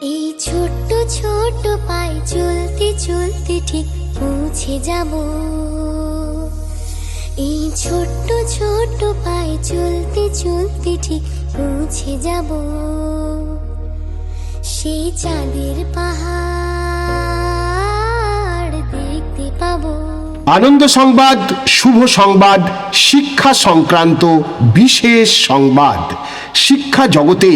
এই ছোট্ট ছোট্ট পায়ে চলতে চলতে ঠিক পৌঁছে যাব। এই ছোট্ট ছোট্ট পায়ে চলতে চলতে ঠিক পৌঁছে যাব সেই চাঁদের পাহাড় দেখতে পাবো। আনন্দ সংবাদ, শুভ সংবাদ, শিক্ষা সংক্রান্ত বিশেষ সংবাদ। শিক্ষা জগতে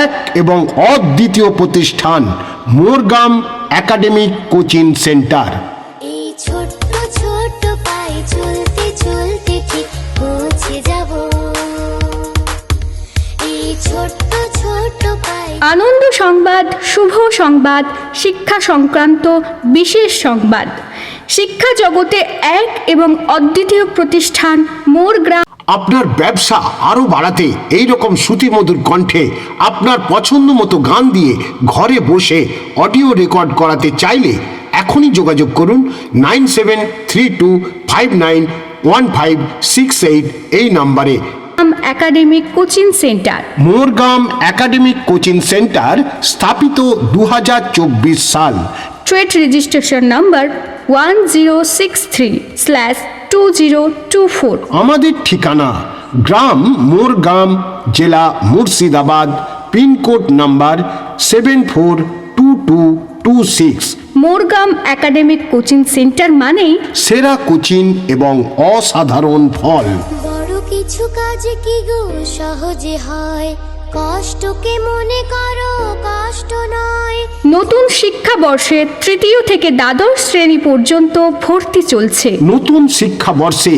এক এবং অদ্বিতীয় প্রতিষ্ঠান মোরগ্রাম একাডেমিক কোচিং সেন্টার। এই ছোট্ট ছোট্ট পায়ে চলতে চলতে ঠিক পৌঁছে যাব। এই ছোট্ট ছোট্ট পায়ে আনন্দ সংবাদ, শুভ সংবাদ, শিক্ষা সংক্রান্ত বিশেষ সংবাদ। শিক্ষা জগতে এক এবং অদ্বিতীয় প্রতিষ্ঠান মোরগ্রাম। আপনার ব্যবসা আরো বাড়াতে এই রকম শ্রুতিমধুর কণ্ঠে আপনার পছন্দ মতো গান দিয়ে ঘরে বসে অডিও রেকর্ড করাতে চাইলে এখনই যোগাযোগ করুন 9732591568 এই নম্বরে। Academic coaching centre, Morgram academic coaching centre স্থাপিত 2024 সাল। Trade registration number 1063/2024। আমাদের ঠিকানা গ্রাম মোরগ্রাম, জেলা Murshidabad, pincode number 742226। Morgram academic coaching centre মানেই সেরা কোচিং এবং অসাধারণ ফল। বড় কিছু কাজ কি গো সহজে হয়, কষ্টকে মনে করো কষ্ট নয়। নতুন শিক্ষাবর্ষে তৃতীয় থেকে দ্বাদশ শ্রেণী পর্যন্ত ভর্তি চলছে। নতুন শিক্ষাবর্ষে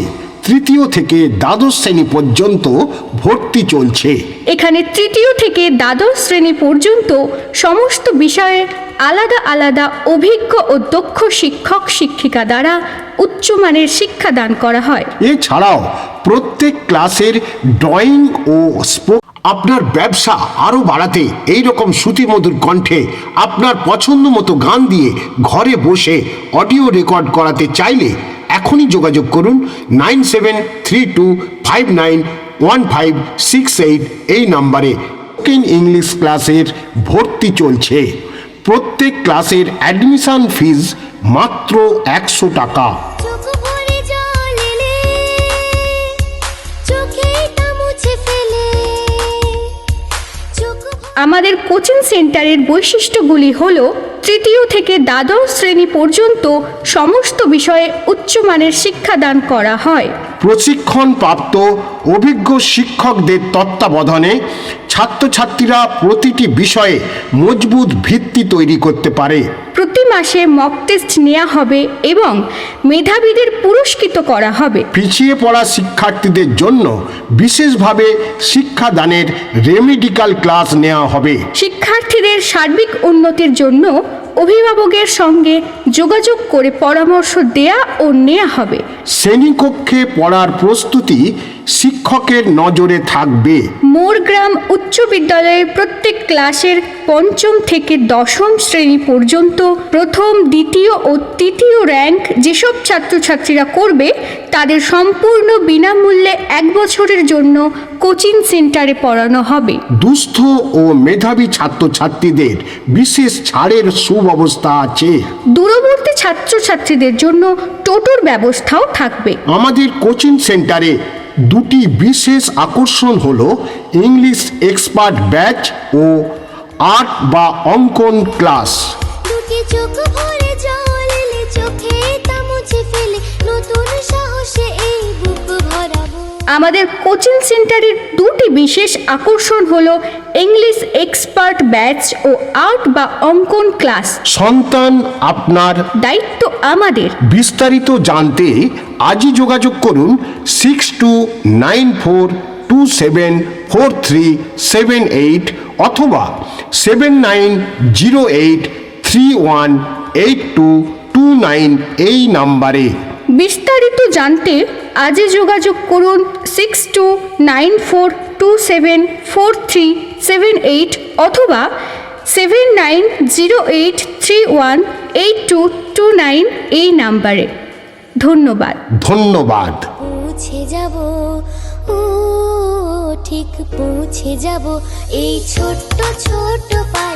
তৃতীয় থেকে দ্বাদশ শ্রেণী পর্যন্ত ভর্তি চলছে। এখানে তৃতীয় থেকে দ্বাদশ শ্রেণী পর্যন্ত সমস্ত বিষয়ে আলাদা আলাদা অভিজ্ঞ ও দক্ষ শিক্ষক শিক্ষিকা দ্বারা উচ্চমানের শিক্ষাদান করা হয়। এছাড়াও প্রত্যেক ক্লাসের ড্রয়িং ও আপনার ব্যবসা আরো বাড়াতে এই রকম শ্রুতিমধুর কণ্ঠে আপনার পছন্দ মতো গান দিয়ে ঘরে বসে অডিও রেকর্ড করাতে চাইলে এখনই যোগাযোগ করুন 9732591568 এই নম্বরে। ইংলিশ ক্লাসের ভর্তি চলছে। প্রত্যেক ক্লাসের অ্যাডমিশন ফিজ মাত্র 100 টাকা। চোখ ভরে জল এলে চোখে তা মুছে ফেলে। আমাদের কোচিং সেন্টারের বৈশিষ্ট্যগুলি হল তৃতীয় থেকে দ্বাদশ শ্রেণী পর্যন্ত সমস্ত বিষয়ে উচ্চমানের শিক্ষাদান করা হয়। প্রশিক্ষণপ্রাপ্ত অভিজ্ঞ শিক্ষকদের তত্ত্বাবধানে ছাত্রছাত্রীরা প্রতিটি বিষয়ে মজবুত ভিত্তি তৈরি করতে পারে। প্রতি মাসে মক টেস্ট নেওয়া হবে এবং মেধাবীদের পুরস্কৃত করা হবে। পিছিয়ে পড়া শিক্ষার্থীদের জন্য বিশেষভাবে শিক্ষাদানের রেমিডিক্যাল ক্লাস নেওয়া হবে। শিক্ষার্থীদের সার্বিক উন্নতির জন্য অভিভাবকের সঙ্গে যোগাযোগ করে পরামর্শ দেয়া ও নেওয়া হবে। শ্রেণীকক্ষে পড়ার প্রস্তুতি শিক্ষকের নজরে থাকবে। মোরগ্রাম উচ্চ বিদ্যালয়ের প্রত্যেক ক্লাসের পঞ্চম থেকে দশম শ্রেণী পর্যন্ত প্রথম, দ্বিতীয় ও তৃতীয় র্যাঙ্ক যেসব ছাত্রছাত্রীরা করবে তাদের সম্পূর্ণ বিনামূল্যে 1 বছরের জন্য কোচিং সেন্টারে পড়ানো হবে। দুস্থ ও মেধাবী ছাত্রছাত্রীদের বিশেষ ছাড়ের সুব্যবস্থা আছে। দূরবর্তী ছাত্রছাত্রীদের জন্য টোটোর ব্যবস্থাও থাকবে। আমাদের কোচিং সেন্টারে দুটি বিশেষ আকর্ষণ হলো ইংলিশ এক্সপার্ট ব্যাচ ও আর্ট বা অঙ্কন ক্লাস। দুটি চোখ ভরে জল এলে চোখে তা মুছে ফেলে নতুন সাহসে এই বুক ভরাবো। আমাদের কোচিং সেন্টারের দুটি বিশেষ আকর্ষণ হলো ইংলিশ এক্সপার্ট ব্যাচ ও আর্ট বা অঙ্কন ক্লাস। সন্তান আপনার, দায়িত্ব আমাদের। বিস্তারিত জানতে আজই যোগাযোগ করুন 6294274378 অথবা 7908318229 এই নাম্বারে। বিস্তারিত জানতে আজই যোগাযোগ করুন 6294274378 অথবা 7908318229 এই নাম্বারে। ধন্যবাদ। ধন্যবাদ। পৌঁছে যাব, ও ঠিক পৌঁছে যাব এই ছোট্ট ছোট্ট পা